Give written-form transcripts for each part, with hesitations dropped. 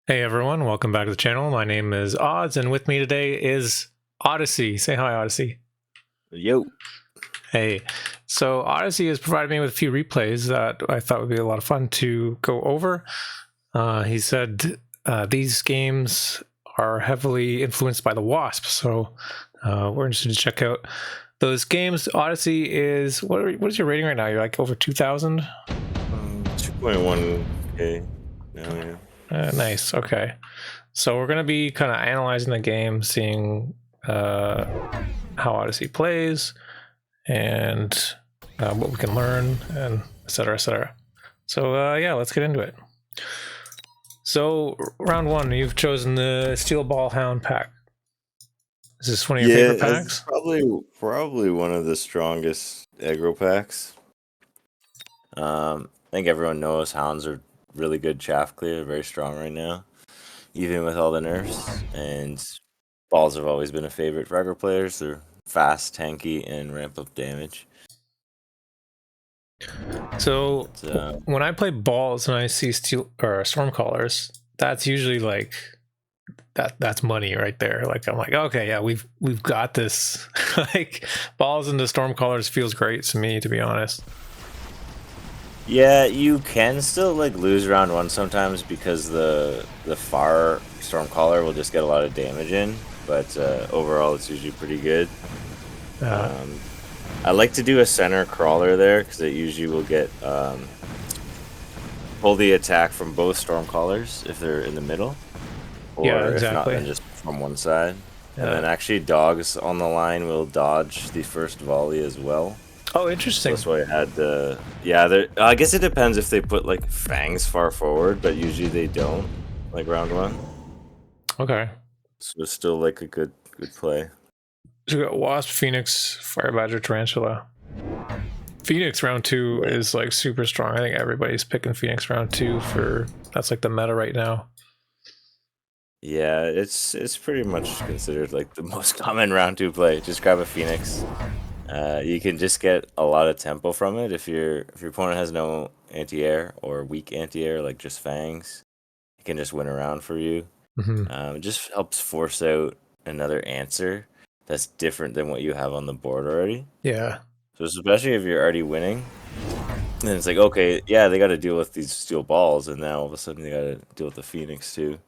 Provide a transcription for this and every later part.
Hey everyone, welcome back to the channel. My name is Odds, and with me today is Odyssey. Say hi, Odyssey. Yo. Hey. So Odyssey has provided me with a few replays that I thought would be a lot of fun to go over. He said these games are heavily influenced by the WASP, so we're interested to check out those games. Odyssey is, what is your rating right now? You're like over 2,000? 2.1k now, yeah. Nice. Okay. So we're going to be kind of analyzing the game, seeing how Odyssey plays and what we can learn, and et cetera, et cetera. So yeah, let's get into it. So round one, you've chosen the Steel Ball Hound pack. Is this one of your favorite packs? It's probably one of the strongest aggro packs. I think everyone knows hounds are really good chaff clear, very strong right now, even with all the nerfs. And balls have always been a favorite for aggro players. They're fast, tanky, and ramp up damage. So when I play balls and I see steel or Stormcallers, that's usually like that's money right there. Like I'm like, okay, yeah, we've got this. Like balls into Stormcallers feels great to me, to be honest. Yeah, you can still like lose round one sometimes because the far Stormcaller will just get a lot of damage in, but overall it's usually pretty good. I like to do a center crawler there because it usually will get pull the attack from both Stormcallers if they're in the middle, or yeah, exactly. if not, then just from one side. Yeah. And then actually dogs on the line will dodge the first volley as well. Oh, interesting. So that's why I had the I guess it depends if they put like fangs far forward, but usually they don't, like round one. Okay. So it's still like a good play. So we got Wasp, Phoenix, Fire Badger, Tarantula. Phoenix round two is like super strong. I think everybody's picking Phoenix round two for that's like the meta right now. Yeah, it's pretty much considered like the most common round two play. Just grab a Phoenix. You can just get a lot of tempo from it if your opponent has no anti-air or weak anti-air, like just fangs. It can just win around for you. It just helps force out another answer that's different than what you have on the board already. Yeah. So especially if you're already winning, then it's like, okay, yeah, they got to deal with these steel balls, and now all of a sudden they got to deal with the Phoenix too.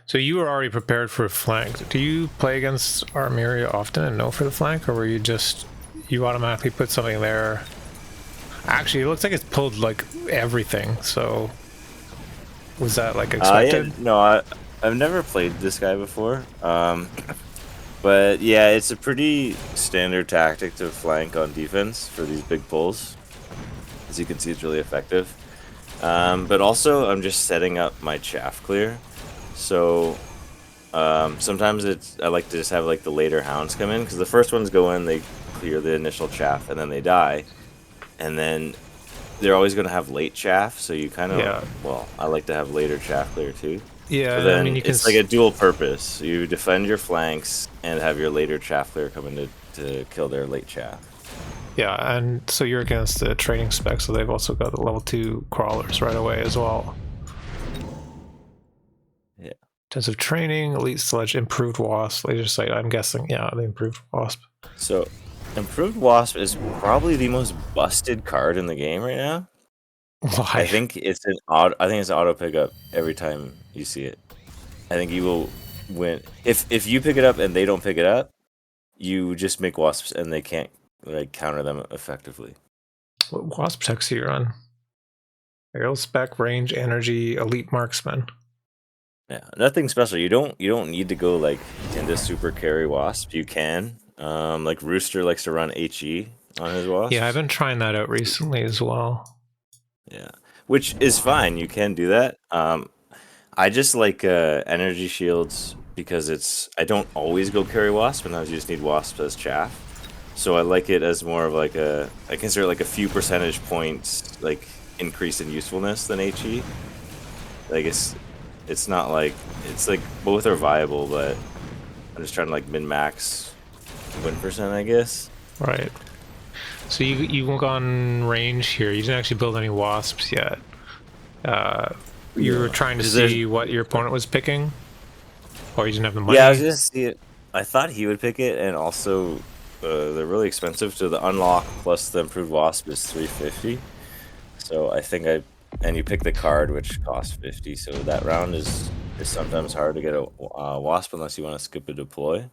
So you were already prepared for a flank. Do you play against Armeria often and know for the flank, or were you just you automatically put something there? Actually, it looks like it's pulled like everything. So was that like expected? Yeah, no, I've never played this guy before. But yeah, it's a pretty standard tactic to flank on defense for these big pulls. As you can see, it's really effective. But also, I'm just setting up my chaff clear. So sometimes I like to just have like the later hounds come in, because the first ones go in, they clear the initial chaff, and then they die. And then they're always going to have late chaff, so you kind of, well, I like to have later chaff clear too. Yeah, so then I mean, it's like a dual purpose. You defend your flanks and have your later chaff clear come in to kill their late chaff. Yeah, and so you're against the training spec, so they've also got the level 2 crawlers right away as well. Yeah. In terms of training, elite sledge, improved wasp, laser sight, I'm guessing, yeah, the improved wasp. So improved wasp is probably the most busted card in the game right now. Why? I think it's auto pickup every time you see it. I think you will win if you pick it up and they don't pick it up. You just make wasps and they can't like counter them effectively. What wasp techs are you on? Aerial spec, range, energy, elite marksman. Yeah, nothing special. You don't need to go like into super carry wasp. You can. Like Rooster likes to run HE on his wasp. Yeah, I've been trying that out recently as well. Yeah, which is fine. You can do that. I just like energy shields because I don't always go carry wasp, and I just need wasp as chaff. So I like it as more of like I consider it like a few percentage points like increase in usefulness than HE. Like it's not like it's like both are viable, but I'm just trying to like min max win percent, I guess. Right. So you won't go on range here. You didn't actually build any wasps yet. You were trying to see what your opponent was picking, or you didn't have the money. Yeah, I was gonna see it. I thought he would pick it, and also they're really expensive. So the unlock plus the improved wasp is 350. So I think and you pick the card, which costs 50. So that round is sometimes hard to get a wasp unless you want to skip a deploy.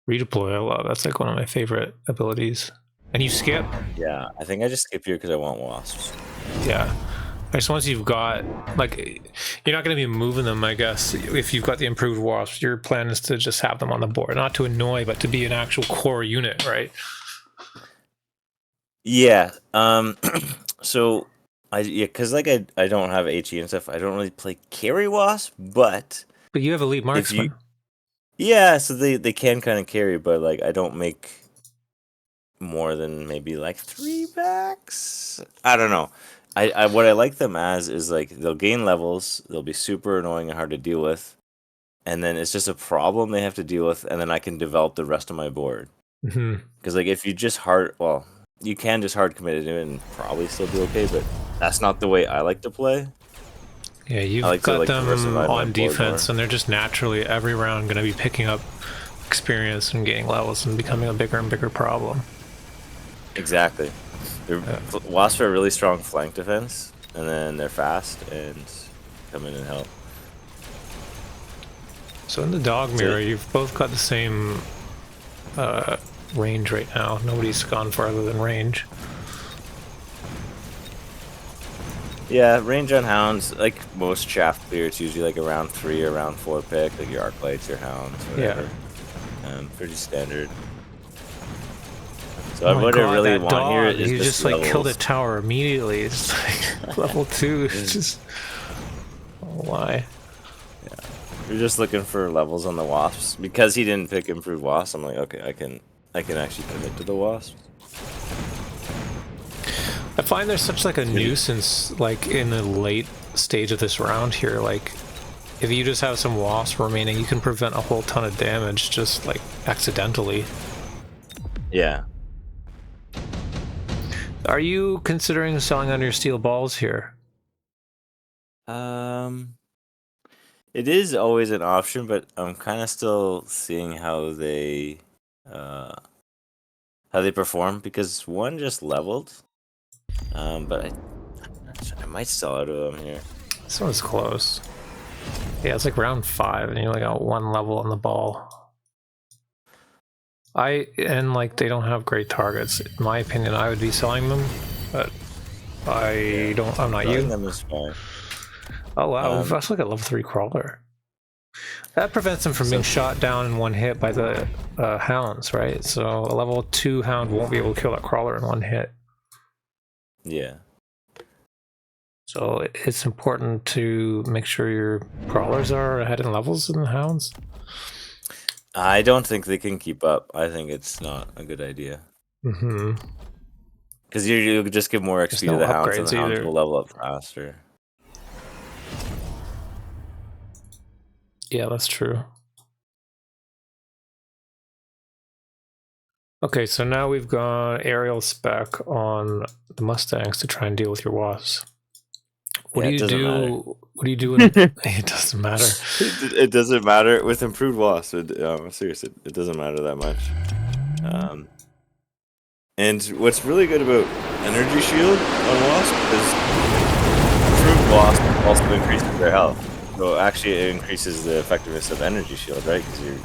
Redeploy, I love. That's like one of my favorite abilities. And you skip? Yeah, I think I just skip here because I want wasps. Yeah. I just once you've got, like, you're not going to be moving them, I guess. If you've got the improved wasps, your plan is to just have them on the board. Not to annoy, but to be an actual core unit, right? Yeah. So because like I don't have HE and stuff. I don't really play carry wasp, but you have elite marksman. Yeah, so they can kind of carry, but like I don't make more than maybe like 3 backs. I don't know. I what I like them as is like they'll gain levels, they'll be super annoying and hard to deal with, and then it's just a problem they have to deal with, and then I can develop the rest of my board. Because like if you just you can just hard commit it and probably still do okay, but that's not the way I like to play. Yeah, you've got them on defense, and they're just naturally every round going to be picking up experience and gaining levels and becoming a bigger and bigger problem. Exactly. Wasps are really strong flank defense, and then they're fast and come in and help. So in the dog mirror, you've both got the same range right now. Nobody's gone farther than range. Yeah, range on hounds, like most shaft clear, it's usually like a round 3 or round 4 pick, like your arc lights, your hounds, whatever. Yeah. Pretty standard. So what I really want here is just like killed a tower immediately. It's like level 2. It's just why? Yeah, you're just looking for levels on the wasps because he didn't pick improved wasps. I'm like, okay, I can actually commit to the wasps. I find there's such like a nuisance like in the late stage of this round here. Like if you just have some wasps remaining, you can prevent a whole ton of damage just like accidentally. Yeah. Are you considering selling on your steel balls here? It is always an option, but I'm kind of still seeing how they perform because one just leveled. But I might sell out of them here. This one's close. Yeah, it's like round 5, and you only got 1 level on the ball. Like they don't have great targets. In my opinion, I would be selling them, but I'm not you. Them is fine. Oh wow, that's like a level 3 crawler. That prevents them from being shot down in 1 hit by the hounds, right? So a level 2 hound won't be able to kill that crawler in 1 hit. Yeah. So it's important to make sure your crawlers are ahead in levels than the hounds. I don't think they can keep up. I think it's not a good idea. Because you just give more XP to the hounds, and the hounds will level up faster. Yeah, that's true. Okay, so now we've got aerial spec on the Mustangs to try and deal with your wasps. What do you do? What do you do? It doesn't matter. It doesn't matter with improved wasp. Seriously, it doesn't matter that much. And what's really good about energy shield on wasp is improved wasp also increases their health. So actually, it increases the effectiveness of energy shield, right? Because you're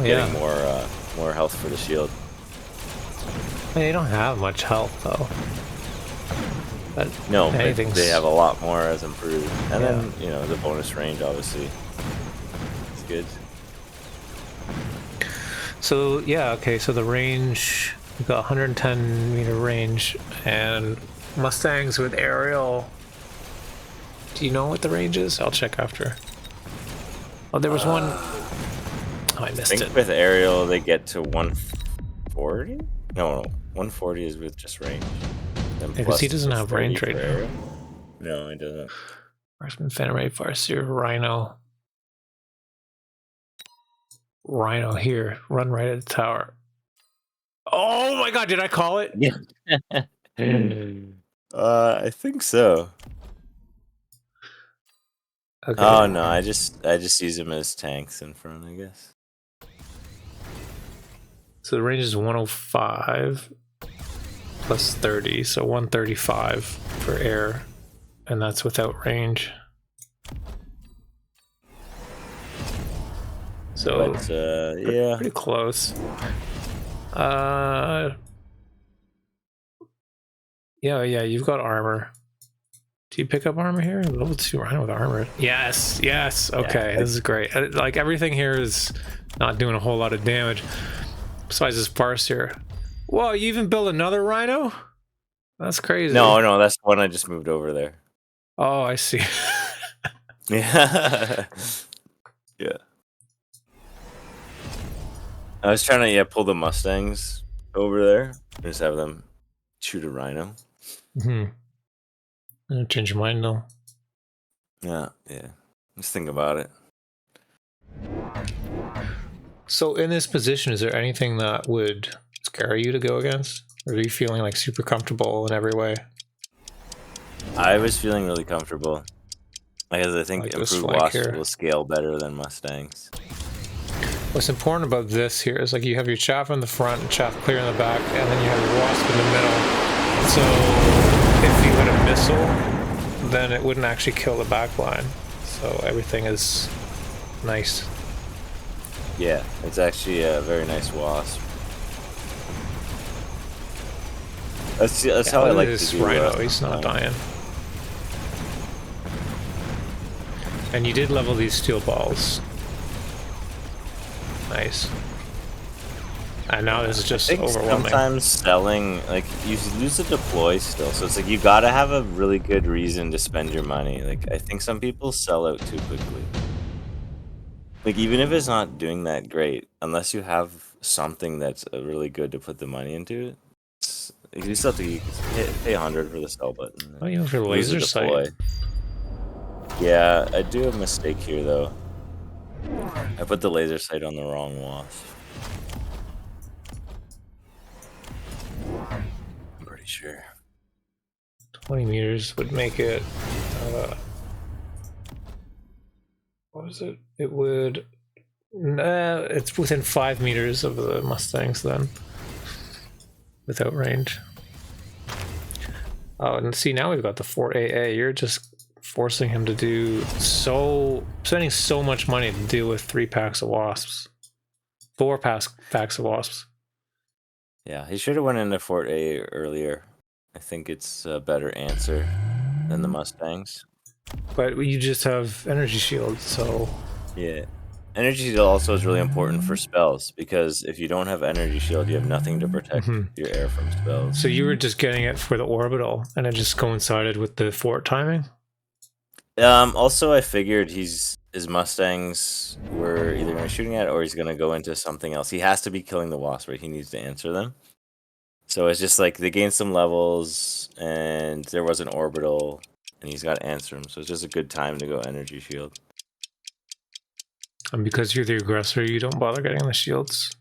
getting more health for the shield. They don't have much health though. But no, but they have a lot more as improved, and then the bonus range obviously. It's good. So yeah, okay. So the range, we've got 110 meter range, and Mustangs with aerial. Do you know what the range is? I'll check after. Oh, there was one. Oh, I missed it. With aerial, they get to 140. No, 140 is with just range. Because he doesn't have range right now. No, he doesn't. Marksman, Phantom Ray, Farseer, Rhino. Rhino here. Run right at the tower. Oh my god, did I call it? Yeah. I think so. Okay. Oh no, I just use them as tanks in front, I guess. So the range is 105 plus 30, so 135 for air, and that's without range. So But yeah, pretty close. Yeah, you've got armor. Do you pick up armor here? Level 2 rhino with armor. Yes, yes. Okay, yeah, this is great. Like everything here is not doing a whole lot of damage. Besides this parse here. Whoa, you even built another rhino? That's crazy. no, that's the one I just moved over there. Oh, I see. Yeah, yeah. I was trying to pull the Mustangs over there, just have them shoot a rhino. I'm gonna change your mind though. Yeah. Just think about it. So in this position, is there anything that would scare you to go against? Or are you feeling like super comfortable in every way? I was feeling really comfortable because I think Like this improved flank Wasps here. will scale better than Mustangs. What's important about this here is like you have your chaff in the front and chaff clear in the back, and then you have your wasp in the middle. So if you hit a missile, then it wouldn't actually kill the back line. So everything is nice. Yeah, it's actually a very nice Wasp. That's how I like this to do rhino. He's not dying. And you did level these steel balls. Nice. And now this is just overwhelming. Sometimes selling, like, you lose the deploy still, so it's like you gotta have a really good reason to spend your money. Like, I think some people sell out too quickly. Like, even if it's not doing that great, unless you have something that's really good to put the money into, you still have to pay 100 for the sell button. Oh, you have your laser sight. Yeah, I do a mistake here though. I put the laser sight on the wrong wasp. I'm pretty sure. 20 meters would make it. What was it? It would. It's within 5 meters of the Mustangs then, without range. Oh, and see, now we've got the 4AA. You're just forcing him to do spending so much money to deal with 3 packs of wasps. 4 packs of wasps. Yeah, he should have went into Fort A earlier. I think it's a better answer than the Mustangs. But you just have energy shields, so... Yeah. Energy shield also is really important for spells, because if you don't have energy shield, you have nothing to protect your air from spells. So you were just getting it for the orbital, and it just coincided with the fort timing? Also, I figured his Mustangs were either going to be shooting at it or he's going to go into something else. He has to be killing the wasp, right? He needs to answer them. So it's just like they gained some levels, and there was an orbital, and he's got to answer them. So it's just a good time to go energy shield. And because you're the aggressor, you don't bother getting the shields?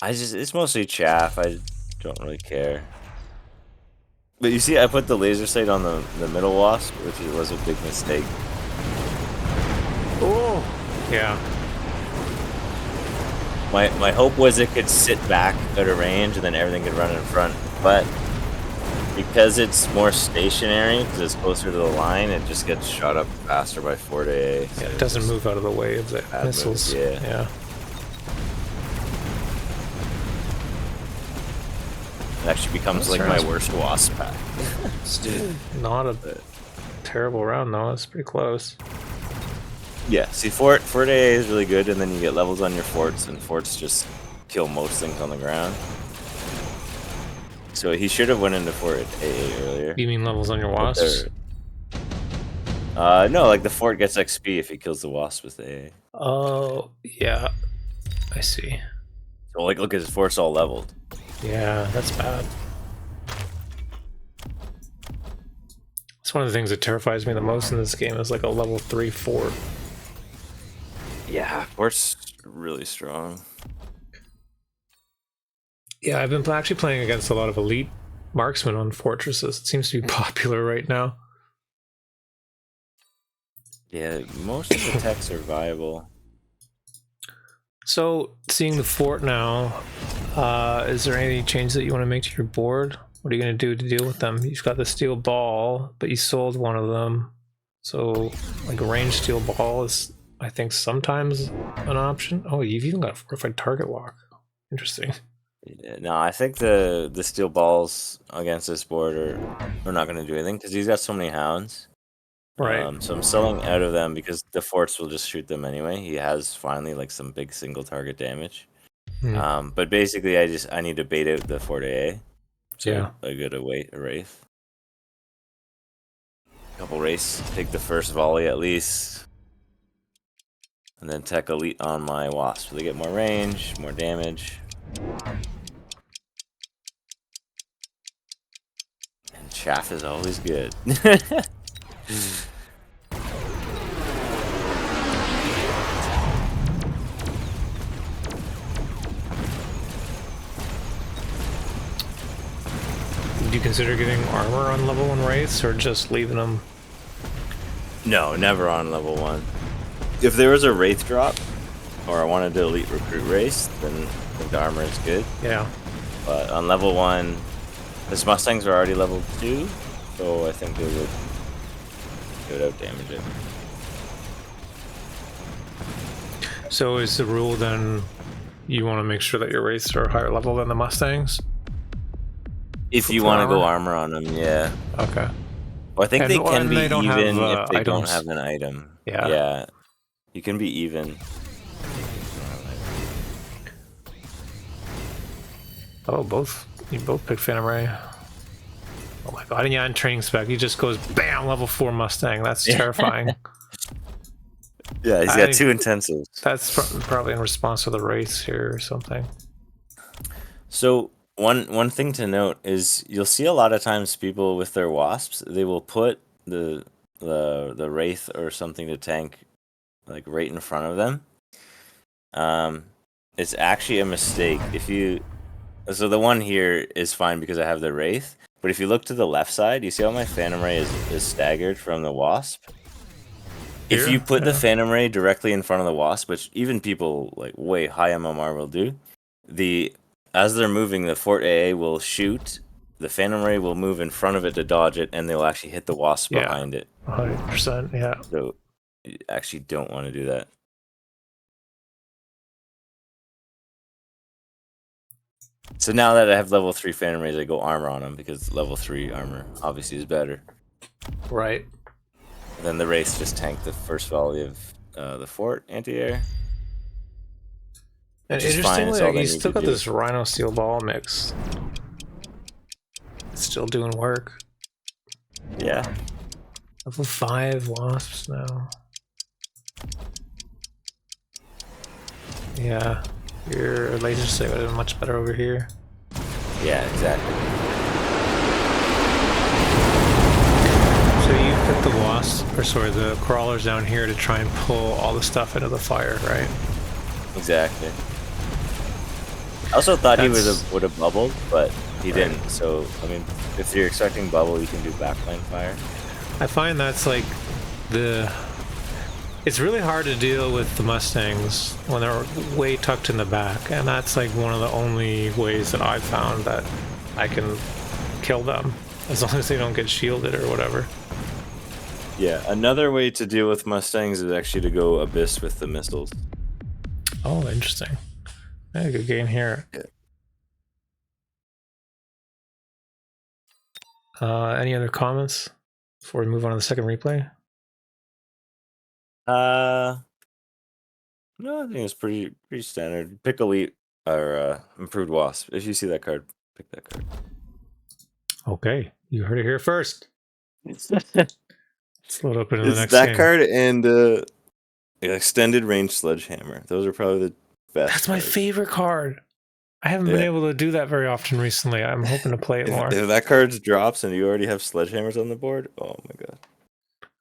It's mostly chaff. I don't really care. But you see, I put the laser sight on the middle wasp, which was a big mistake. Oh! Yeah. My hope was it could sit back at a range and then everything could run in front. But because it's more stationary, because it's closer to the line, it just gets shot up faster by Fort AA. So it doesn't move out of the way of the missiles. Yeah. It actually becomes like my worst wasp pack. Still not a terrible round though. It's pretty close. Yeah, see, Fort AA is really good, and then you get levels on your forts, and forts just kill most things on the ground. So he should have went into Fort AA earlier. You mean levels on your wasps? No, like the fort gets XP if he kills the wasp with AA. Oh, yeah. I see. So like, look at his fort's all leveled. Yeah, that's bad. It's one of the things that terrifies me the most in this game is like a level 3 fort. Yeah, fort's really strong. Yeah, I've been actually playing against a lot of elite marksmen on fortresses. It seems to be popular right now. Yeah, most of the techs are viable. So, seeing the fort now, is there any changes that you want to make to your board? What are you going to do to deal with them? You've got the steel ball, but you sold one of them. So, like a ranged steel ball is, I think, sometimes an option. Oh, you've even got a fortified target lock. Interesting. Yeah, no, I think the steel balls against this board are not going to do anything because he's got so many hounds. Right. So I'm selling out of them because the forts will just shoot them anyway. He has finally like some big single target damage. But basically, I need to bait out the fort AA. So Yeah. I go to wait a wraith. Couple wraiths, take the first volley at least, and then tech elite on my wasp. So they get more range, more damage. And chaff is always good. Do you consider getting armor on level 1 wraiths or just leaving them? No, never on level 1. If there was a wraith drop, or I wanted to elite recruit race, then I think the armor is good. Yeah. But on level 1, his Mustangs are already level 2, so I think they would out damage it. So is the rule then you want to make sure that your wraiths are higher level than the Mustangs? If you want to go armor on them, yeah. Okay. Well, I think they can be don't even have, if they items. don't have an item. Yeah. Yeah. You can be even. Oh, you both picked Phantom Ray. Oh my god, and yeah, in training spec, he just goes bam, level 4 Mustang. That's terrifying. Yeah, he's got 2 intensives. That's probably in response to the race here or something. So one thing to note is you'll see a lot of times people with their wasps, they will put the wraith or something to tank like right in front of them. It's actually a mistake. So the one here is fine because I have the wraith, but if you look to the left side, you see how my Phantom Ray is staggered from the wasp. If you put the Phantom Ray directly in front of the wasp, which even people like way high MMR will do, as they're moving, the Fort AA will shoot, the Phantom Ray will move in front of it to dodge it, and they'll actually hit the wasp behind it. 100%, yeah. So you actually don't want to do that. So now that I have level 3 Phantom Rays, I go armor on them because level 3 armor obviously is better. Right. And then the race just tanked the first volley of the fort anti-air. And interestingly, you still got this Rhino Steel Ball mix. It's still doing work. Yeah. Level 5 wasps now. Yeah. Your laser sight would have been much better over here. Yeah, exactly. So you put the wasps, or sorry, the crawlers down here to try and pull all the stuff into the fire, right? Exactly. I also thought he would have bubbled, but he didn't. So I mean, if you're expecting bubble, you can do backplane fire. I find that's like it's really hard to deal with the Mustangs when they're way tucked in the back, and that's like one of the only ways that I've found that I can kill them, as long as they don't get shielded or whatever. Yeah, another way to deal with Mustangs is actually to go Abyss with the missiles. Oh, interesting. Yeah, good game here. Yeah. Any other comments before we move on to the second replay? No, I think it's pretty standard. Pick Elite or Improved Wasp. If you see that card, pick that card. Okay, you heard it here first. Let's load up into the next that game. card and Extended Range Sledgehammer. Those are probably the best. That's my favorite card. I haven't been able to do that very often recently. I'm hoping to play it more. If that card drops and you already have Sledgehammers on the board, oh my god.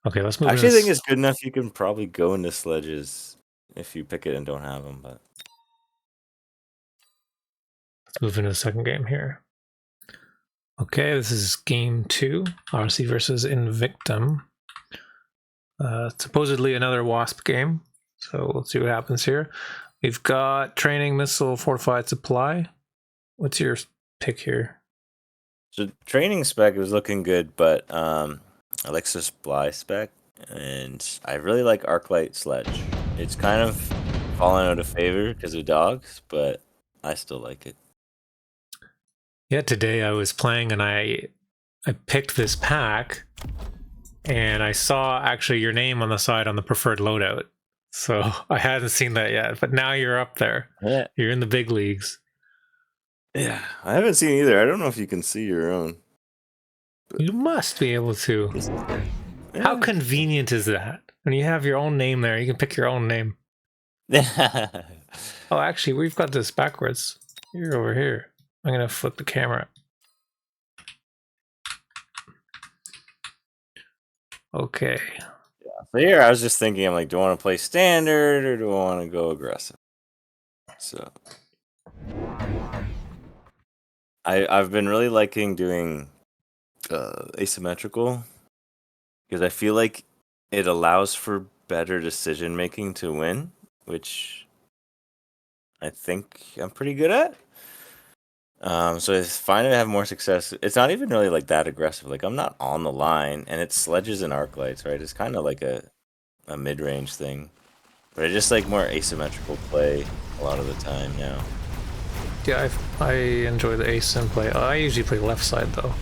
Okay, let's move. Actually, I think it's good enough. You can probably go into Sledges if you pick it and don't have them. But let's move into the second game here. Okay, this is game 2, Odyssey versus Invictum. Supposedly another WASP game. So we'll see what happens here. We've got training, missile, fortified supply. What's your pick here? So training spec was looking good, but I like the supply spec, and I really like Arclight Sledge. It's kind of fallen out of favor because of dogs, but I still like it. Yeah, today I was playing and I picked this pack, and I saw actually your name on the side on the preferred loadout. So I hadn't seen that yet, but now you're up there. Yeah. You're in the big leagues. Yeah, I haven't seen either. I don't know if you can see your own. You must be able to. Yeah. How convenient is that? When you have your own name there, you can pick your own name. Oh, actually, we've got this backwards. You're over here. I'm going to flip the camera. Okay. Yeah. So here, I was just thinking, I'm like, do I want to play standard or do I want to go aggressive? So I've been really liking doing asymmetrical because I feel like it allows for better decision making to win, which I think I'm pretty good at. So I find I have more success. It's not even really like that aggressive. Like I'm not on the line, and it's sledges and arc lights, right? It's kind of like a mid-range thing, but I just like more asymmetrical play a lot of the time now. Yeah, I enjoy the asym play. I usually play left side though,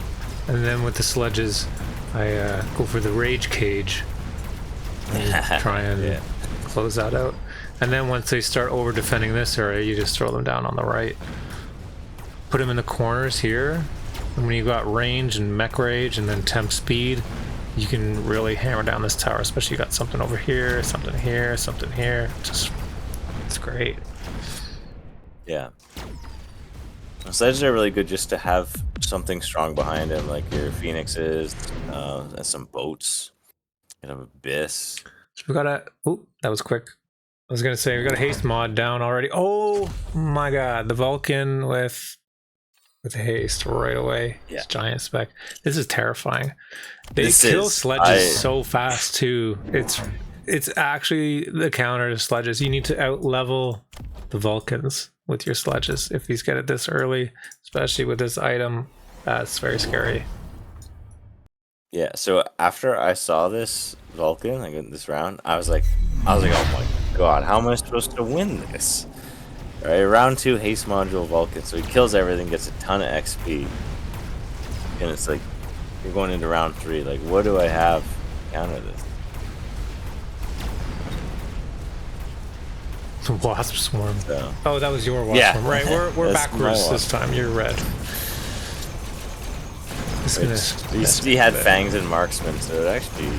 and then with the sledges, I go for the rage cage and try and close that out. And then once they start over defending this area, you just throw them down on the right. Put them in the corners here, and when you got range and mech rage and then temp speed, you can really hammer down this tower. Especially you got something over here, something here, something here. Just it's great. Yeah. Sledges are really good just to have something strong behind him, like your phoenixes, and some boats. You have abyss. So we got a. Oh, that was quick. I was gonna say we got a haste mod down already. Oh my god, the Vulcan with haste right away. Yeah. It's giant spec. This is terrifying. They This kill is- sledges so fast too. It's actually the counter to sledges. You need to out level the Vulcans with your sledges if these get it this early, especially with this item. That's very scary. Yeah, so after I saw this Vulcan, like in this round, I was like, oh my god, how am I supposed to win this? Right, round 2 haste module Vulcan, so he kills everything, gets a ton of XP, and it's like you're going into round 3. Like, what do I have to counter this? Wasp swarm. So, Oh, that was your wasp Yeah. swarm. Right, we're That's backwards my this time. You're red. It's gonna- he had fangs and marksman, so it actually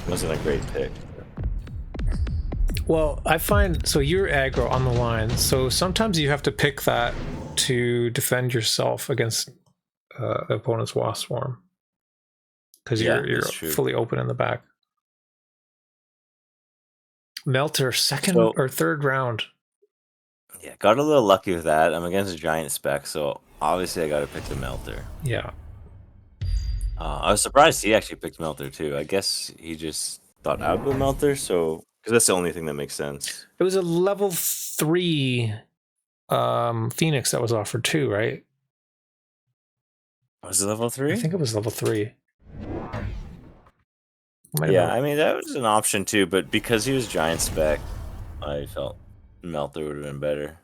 wasn't a great pick. Well, I find so you're aggro on the line, so sometimes you have to pick that to defend yourself against the opponent's wasp swarm because Yeah, you're that's true. fully open in the back. Melter second So- or third round. Yeah, got a little lucky with that. I'm against a giant spec, so obviously I got to pick the Melter. Yeah, I was surprised he actually picked Melter too. I guess he just thought I would go Melter, so because that's the only thing that makes sense. it was a level 3 Phoenix that was offered too, right? Was it level 3? I think it was level 3. Might have Yeah, been- I mean that was an option too, but because he was giant spec, I felt Melter would have been better.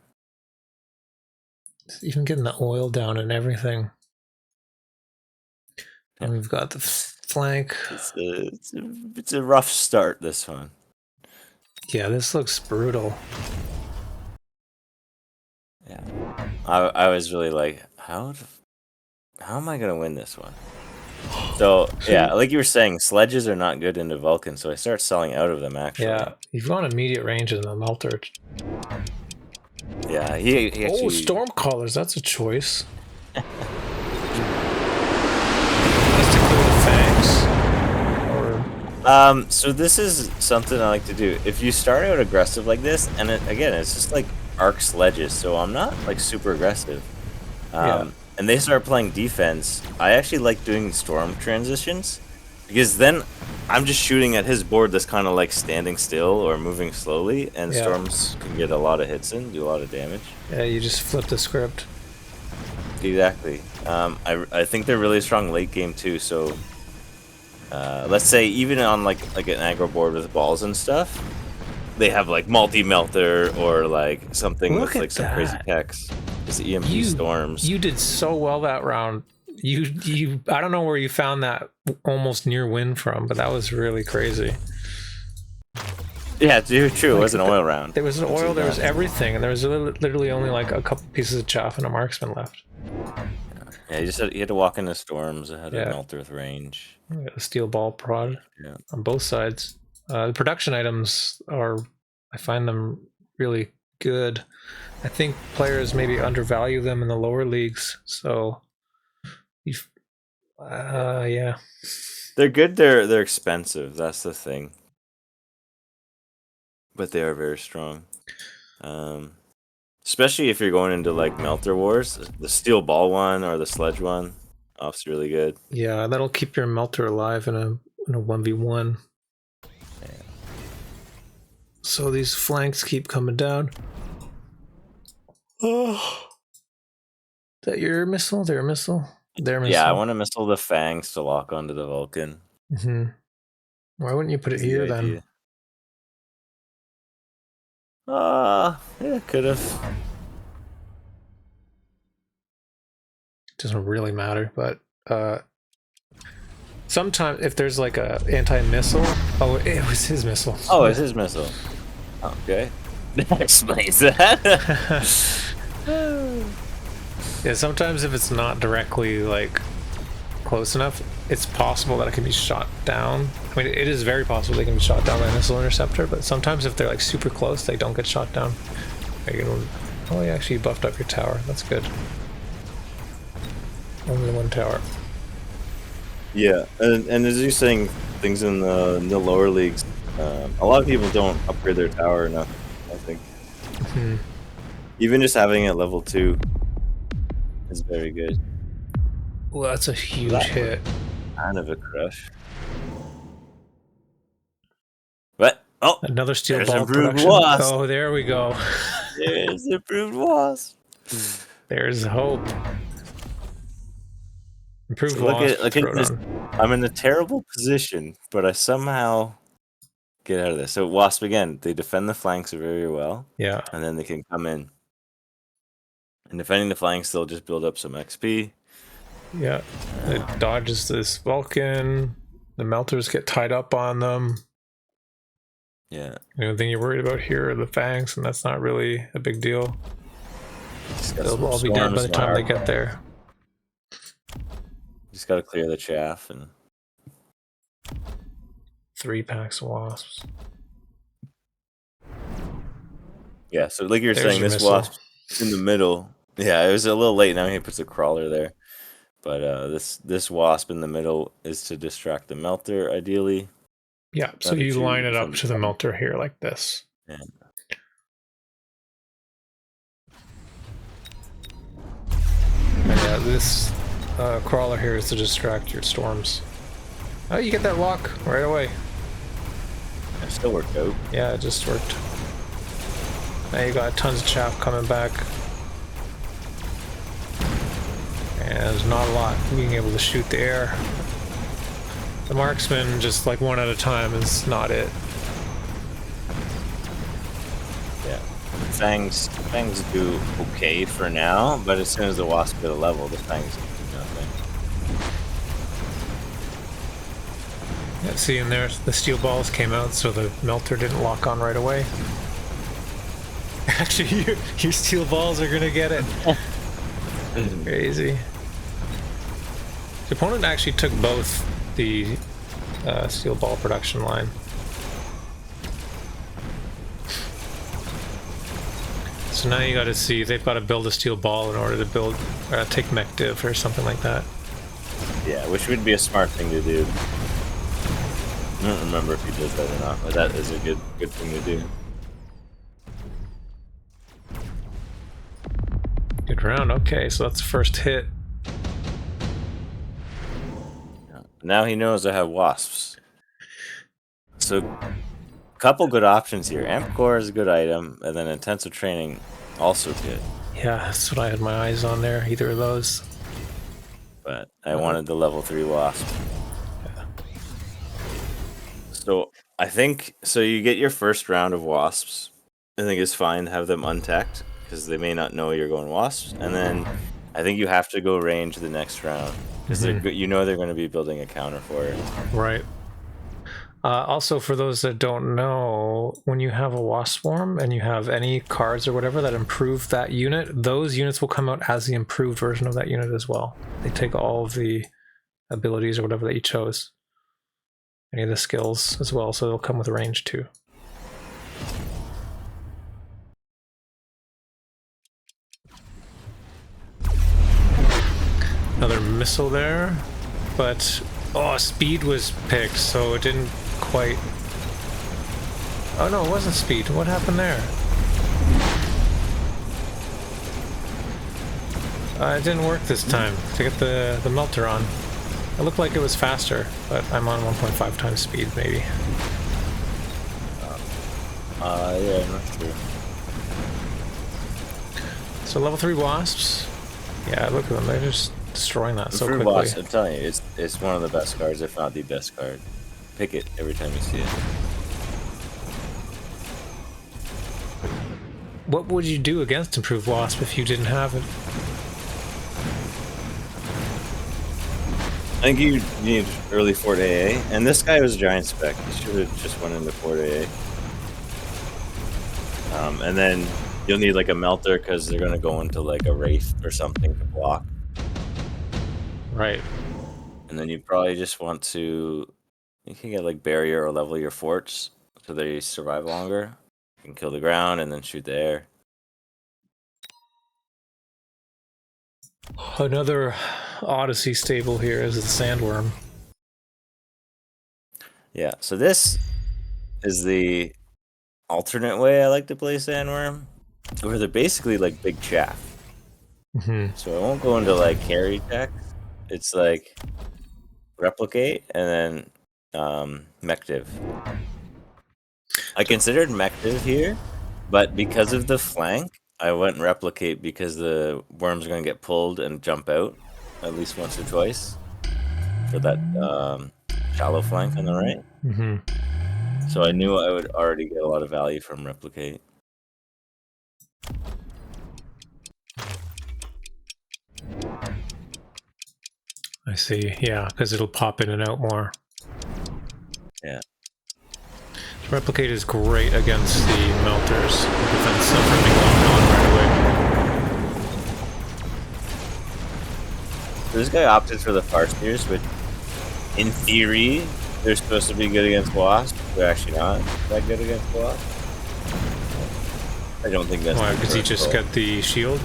even getting the oil down and everything. And we've got the flank. It's a rough start, this one. Yeah, this looks brutal. Yeah, I was really like, how am I gonna win this one? So yeah, like you were saying, sledges are not good into Vulcan, so I start selling out of them actually. Yeah, you've got immediate range in the melter. Yeah, he actually. Oh, storm callers, that's a choice. Let's go with fangs. Or So this is something I like to do. If you start out aggressive like this, and again, it's just like arc sledges, so I'm not like super aggressive. Yeah. And they start playing defense. I actually like doing storm transitions Because then I'm just shooting at his board that's kind of like standing still or moving slowly, and Yeah. storms can get a lot of hits in, do a lot of damage. Yeah, you just flip the script. Exactly. I think they're really strong late game too. So let's say even on like an aggro board with balls and stuff, they have like multi melter or like something Look with at like some that. crazy techs. Just EMP storms. You did so well that round. You I don't know where you found that almost near win from, but that was really crazy. Yeah, true. It was an oil round. There was an oil, there was everything, and there was literally only like a couple pieces of chaff and a marksman left. Yeah, you had to walk into storms. It had Yeah. a melter with range. We got a steel ball prod on both sides. The production items I find them really good. I think players maybe undervalue them in the lower leagues. So, yeah. They're good. They're expensive. That's the thing. But they are very strong. Especially if you're going into like Melter Wars, the steel ball one or the sledge one, off's really good. Yeah, that'll keep your melter alive in a 1v1. Yeah. So these flanks keep coming down. Oh, is that your missile? Their missile? Their missile. Yeah, I want to missile the fangs to lock onto the Vulcan. Mm-hmm. Why wouldn't you put it here then? Yeah, could have. Doesn't really matter, but sometimes if there's like a anti-missile, oh, it was his missile. Oh, it's his missile. Okay, that explains that. Yeah, sometimes if it's not directly like close enough, it's possible that it can be shot down. I mean, it is very possible they can be shot down by a missile interceptor, but sometimes if they're like super close, they don't get shot down. Oh, you actually buffed up your tower. That's good. Only one tower. Yeah, and as you're saying, things in the lower leagues, a lot of people don't upgrade their tower enough, I think. Mm-hmm. Even just having it level 2 is very good. Well, that's a huge hit. Kind of a crush. What? Oh, another steel there's ball improved production. WASP. Oh, there we go. There's improved WASP. There's hope. Improved So WASP. look at this. I'm in a terrible position, but I somehow get out of this. So WASP again, they defend the flanks very well. Yeah. And then they can come in. And defending the flanks, they'll just build up some XP. Yeah. It dodges this Vulcan. The melters get tied up on them. Yeah. The only thing you're worried about here are the fangs, and that's not really a big deal. They'll all be dead by the time they get there. Just gotta clear the chaff and 3 packs of wasps. Yeah, so like you're There's saying, your this missile. wasp in the middle. Yeah, it was a little late. Now he puts a crawler there, but this wasp in the middle is to distract the melter, ideally. Yeah, so you line it up to the melter here like this. Yeah. And yeah, this crawler here is to distract your storms. Oh, you get that lock right away. It still worked out. Yeah, it just worked. Now you got tons of chaff coming back. And there's not a lot being able to shoot the air. The marksman, just like one at a time, is not it. Yeah. Fangs do okay for now, but as soon as the wasp get a level, the fangs do nothing. Yeah, see in there, the steel balls came out, so the melter didn't lock on right away. Actually, your steel balls are gonna get it. Crazy. The opponent actually took both the steel ball production line. So now you got to see they've got to build a steel ball in order to build take mech div or something like that. Yeah, which would be a smart thing to do. I don't remember if he does that or not, but that is a good thing to do. Good round. Okay, so that's the first hit. Now he knows I have wasps. So, couple good options here. Amp Core is a good item, and then intensive training also good. Yeah, that's what I had my eyes on there. Either of those. But I wanted the level 3 wasp. Yeah. So I think you get your first round of wasps. I think it's fine to have them untacked because they may not know you're going wasps, and then I think you have to go range the next round because they're going to be building a counter for it. Right. Also, for those that don't know, when you have a wasp swarm and you have any cards or whatever that improve that unit, those units will come out as the improved version of that unit as well. They take all of the abilities or whatever that you chose, any of the skills as well, so they'll come with range too. Another missile there, but speed was picked, so it didn't quite. Oh no, it wasn't speed. What happened there? It didn't work this time to get the melter on. It looked like it was faster, but I'm on 1.5 times speed maybe. Yeah, I'm not sure. So level 3 wasps. Yeah, look at them. They're just destroying that so quickly. Wasp, I'm telling you, it's one of the best cards, if not the best card. Pick it every time you see it. What would you do against improved wasp if you didn't have it? I think you need early Fort AA, and this guy was giant spec. He should have just went into Fort AA. And then you'll need like a melter because they're gonna go into like a wraith or something to block. Right. And then you probably just want to. You can get like barrier or level your forts so they survive longer. You can kill the ground and then shoot the air. Another Odyssey stable here is the sandworm. Yeah, so this is the alternate way I like to play sandworm, where they're basically like big chaff. So I won't go into like carry tech. It's like replicate and then mective. I considered mective here, but because of the flank, I went replicate because the worm's are going to get pulled and jump out at least once or twice for that shallow flank on the right. So I knew I would already get a lot of value from replicate. I see. Yeah, because it'll pop in and out more. Yeah. Replicate is great against the melters. The defense suffering being locked on right away. This guy opted for the Farseers, which in theory they're supposed to be good against Wasp. They're actually not that good against Wasp. I don't think that's why, because he just got the shield?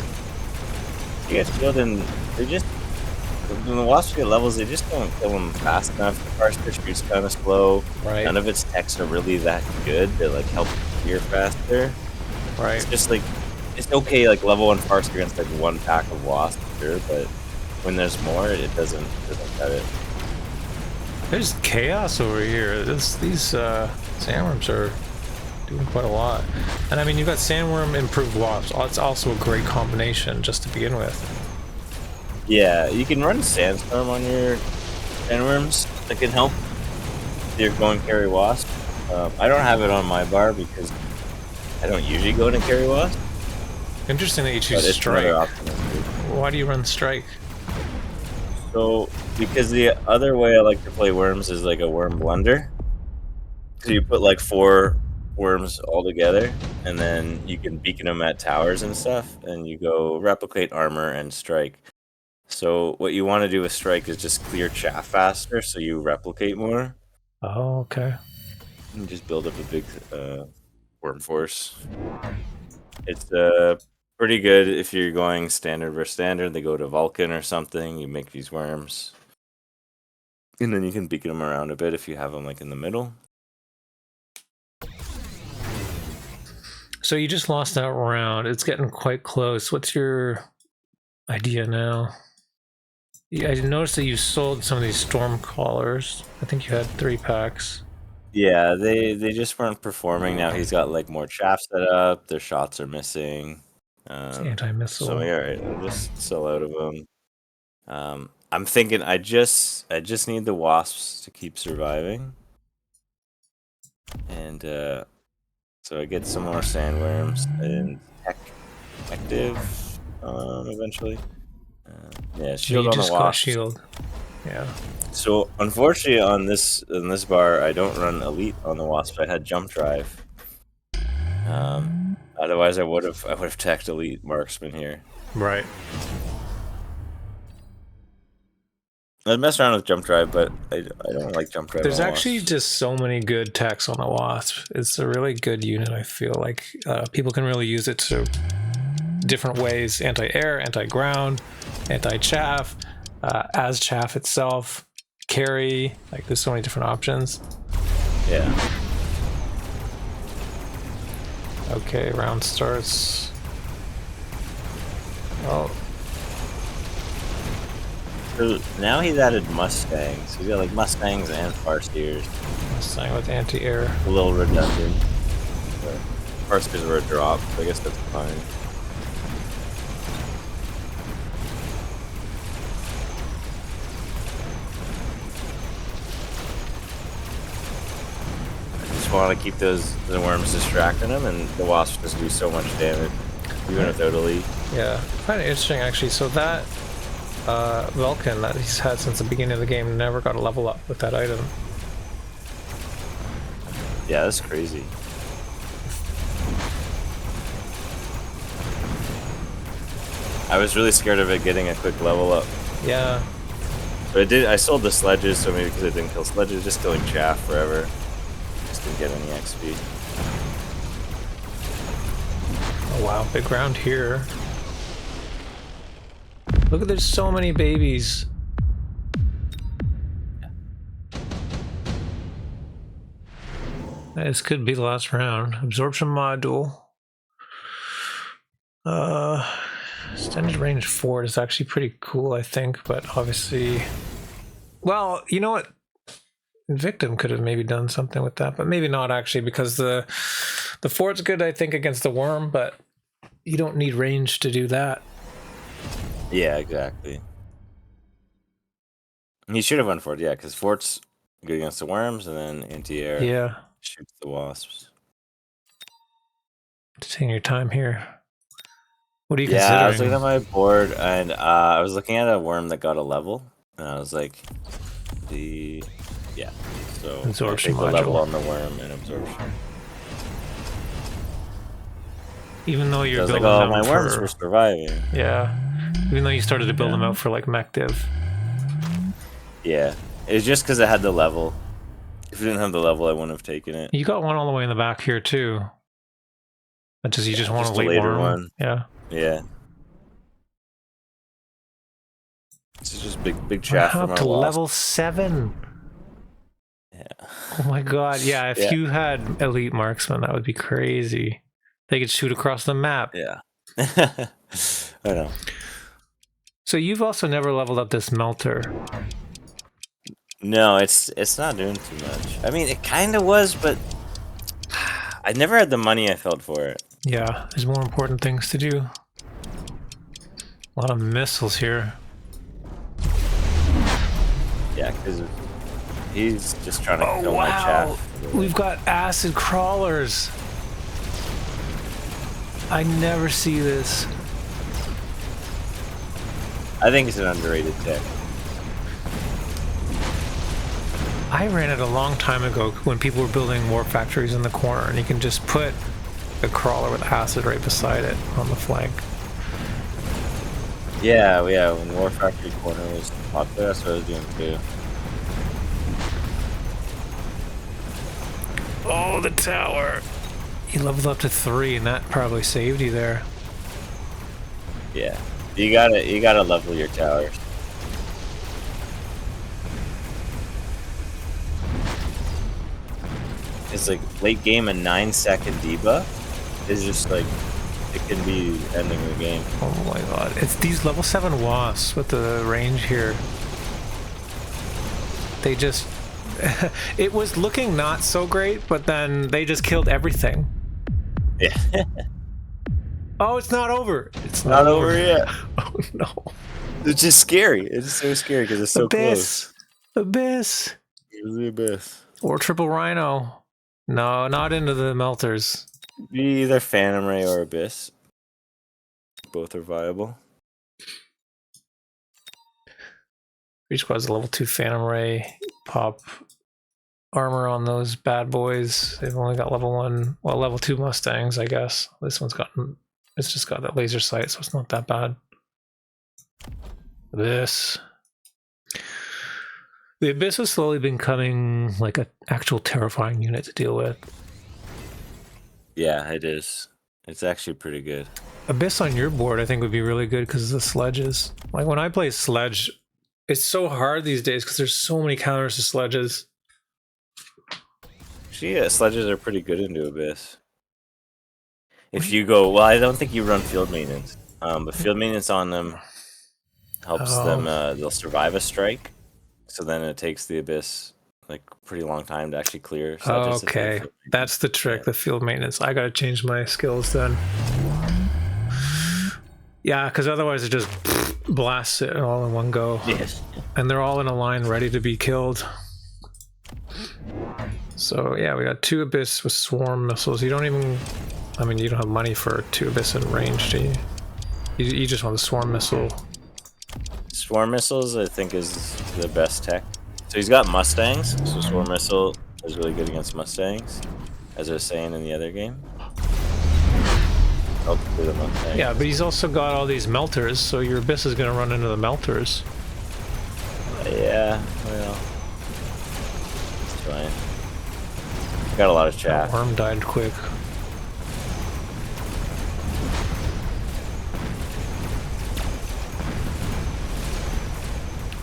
He gets shield and they just when the Wasps get levels, they just don't kill them fast enough. The Farseer shoots kind of slow. Right. None of its techs are really that good. They like help clear faster. Right. It's just like it's okay like level 1 Farseer against like one pack of Wasp, sure, but when there's more, it doesn't cut it. There's chaos over here. These sandworms are doing quite a lot. And I mean, you've got sandworm improved wasps. It's also a great combination just to begin with. Yeah, you can run sandstorm on your sandworms. That can help if you're going carry wasp. I don't have it on my bar because I don't usually go into carry wasp. Interesting that you choose strike. Why do you run strike? So, because the other way I like to play worms is like a worm blunder. So you put like 4 worms all together, and then you can beacon them at towers and stuff, and you go replicate armor and strike. So what you want to do with strike is just clear chaff faster, so you replicate more. Oh, okay. And just build up a big worm force. It's pretty good if you're going standard versus standard. They go to Vulcan or something. You make these worms, and then you can beacon them around a bit if you have them like in the middle. So you just lost that round. It's getting quite close. What's your idea now? Yeah, I noticed that you sold some of these storm crawlers. I think you had 3 packs. Yeah, they just weren't performing. Now he's got like more chaff set up. Their shots are missing. It's So anti-missile. I'm like, all right, I'll just sell out of them. I'm thinking I just need the wasps to keep surviving, and so I get some more sandworms and tech active eventually. Yeah, shield You on the just got wasps. shield. Yeah. So unfortunately, on this bar, I don't run elite on the wasp. I had jump drive. Otherwise, I would have teched elite marksman here. Right. I'd mess around with jump drive, but I don't like jump drive. There's on actually wasps. just so many good techs on the WASP. It's a really good unit, I feel like. People can really use it to different ways. Anti-air, anti-ground, anti-chaff, as chaff itself, carry. Like, there's so many different options. Yeah. Okay, round starts. Oh, So now he's added Mustangs. He's got like Mustangs and Farseers. Mustang with anti-air. A little redundant. But Farseers were a drop, so I guess that's fine. I just want to keep the worms distracting him, and the wasps just do so much damage, even without elite. Yeah, kind of interesting actually. So that Vulcan that he's had since the beginning of the game never got a level up with that item. Yeah, that's crazy. I was really scared of it getting a quick level up. Yeah. But I sold the sledges, so maybe because I didn't kill sledges, just killing chaff forever. Just didn't get any XP. Oh wow, big round here. Look at, there's so many babies. This could be the last round. Absorption module. Extended range forward is actually pretty cool, I think, but obviously, well, you know what? Victim could have maybe done something with that, but maybe not actually, because the forward's good, I think, against the worm, but you don't need range to do that. Yeah, exactly. He should have went for it, yeah, because fort's good against the worms, and then anti-air Yeah. shoots the wasps. Just taking your time here. What are you Yeah, I was considering? looking at my board, and I was looking at a worm that got a level, and I was like, so Absorption take the level module. on the worm and absorption. Even though you're I was like, building oh, them my worms for, were surviving. yeah. Even though you started to build them out for like mech div. Yeah, it's just because I had the level. If I didn't have the level, I wouldn't have taken it. You got one all the way in the back here too. That's just, you just want just a late later worm. one. Yeah. Yeah. This is just big chaff How from our to wasp. level 7. Yeah. Oh my god, yeah, if you had elite marksman, that would be crazy. They could shoot across the map. Yeah. I know. So you've also never leveled up this melter. No, it's not doing too much. I mean, it kind of was, but I never had the money I felt for it. Yeah, there's more important things to do. A lot of missiles here. Yeah, because he's just trying to kill my chaff. We've got acid crawlers. I never see this. I think it's an underrated tech. I ran it a long time ago when people were building warp factories in the corner, and you can just put a crawler with acid right beside it on the flank. Yeah, when War Factory Corner was popular, that's what I was doing too. Oh, the tower. You leveled up to 3, and that probably saved you there. Yeah. You gotta level your towers. It's like late game a 9-second debuff is just like it can be ending the game. Oh my god. It's these level 7 wasps with the range here. They just... it was looking not so great, but then they just killed everything. Yeah. Oh, it's not over. It's Not over yet. Oh no. It's just scary. It's so scary because it's so Abyss. close. Abyss. It's the abyss. Or triple rhino. No, not into the melters. Be either Phantom Ray or Abyss. Both are viable. Each squad's a level 2 Phantom Ray. Pop armor on those bad boys. They've only got level 1, well, level 2 Mustangs, I guess. This one's gotten, it's just got that laser sight, so it's not that bad. Abyss. The Abyss has slowly been becoming like an actual terrifying unit to deal with. Yeah, it is. It's actually pretty good. Abyss on your board, I think, would be really good because of the sledges. Like when I play sledge, it's so hard these days because there's so many counters to sledges. Actually, yeah, sledges are pretty good into Abyss. If you go, well, I don't think you run field maintenance, but field maintenance on them helps them. They'll survive a strike, so then it takes the Abyss like pretty long time to actually clear. Sledges. Okay, that's the trick. The field maintenance. I gotta change my skills then. Yeah, because otherwise it just blasts it all in one go. Yes. And they're all in a line ready to be killed. So yeah, we got 2 Abyss with swarm missiles. You don't even... I mean, you don't have money for 2 Abyss in range, do you? You just want the swarm missile. Swarm missiles, I think, is the best tech. So he's got Mustangs, so swarm missile is really good against Mustangs, as I was saying in the other game. Oh, the Mustang. Yeah, but he's also got all these melters, so your Abyss is going to run into the melters. Yeah, well, it's fine. Got a lot of chaff. That worm died quick.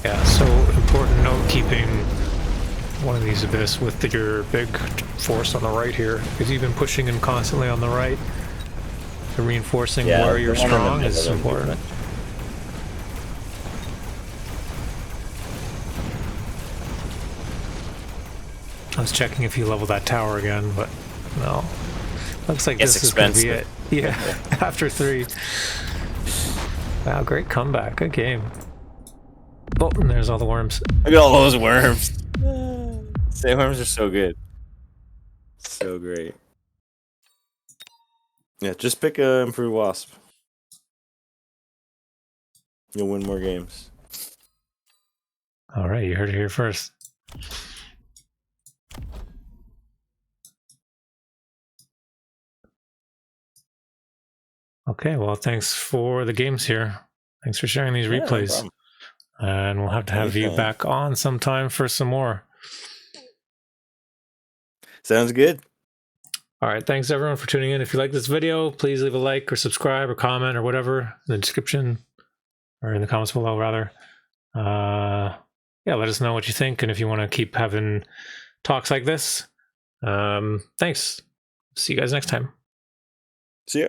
Yeah, so important note keeping one of these Abyss with your big force on the right here, because you've been pushing him constantly on the right. The reinforcing where you're strong is important. I was checking if you level that tower again, but no. Looks like this is going to be it. Yeah, after 3. Wow, great comeback. Good game. Oh, and there's all the worms. Look at all those worms. Sandworms are so good. So great. Yeah, just pick a improved WASP. You'll win more games. All right, you heard it here first. Okay, well, thanks for the games here. Thanks for sharing these replays. No, and we'll have to have you back on sometime for some more. Sounds good. All right, thanks everyone for tuning in. If you like this video, please leave a like or subscribe or comment or whatever in the description or in the comments below, rather. Yeah, let us know what you think and if you want to keep having talks like this. Thanks. See you guys next time. See ya.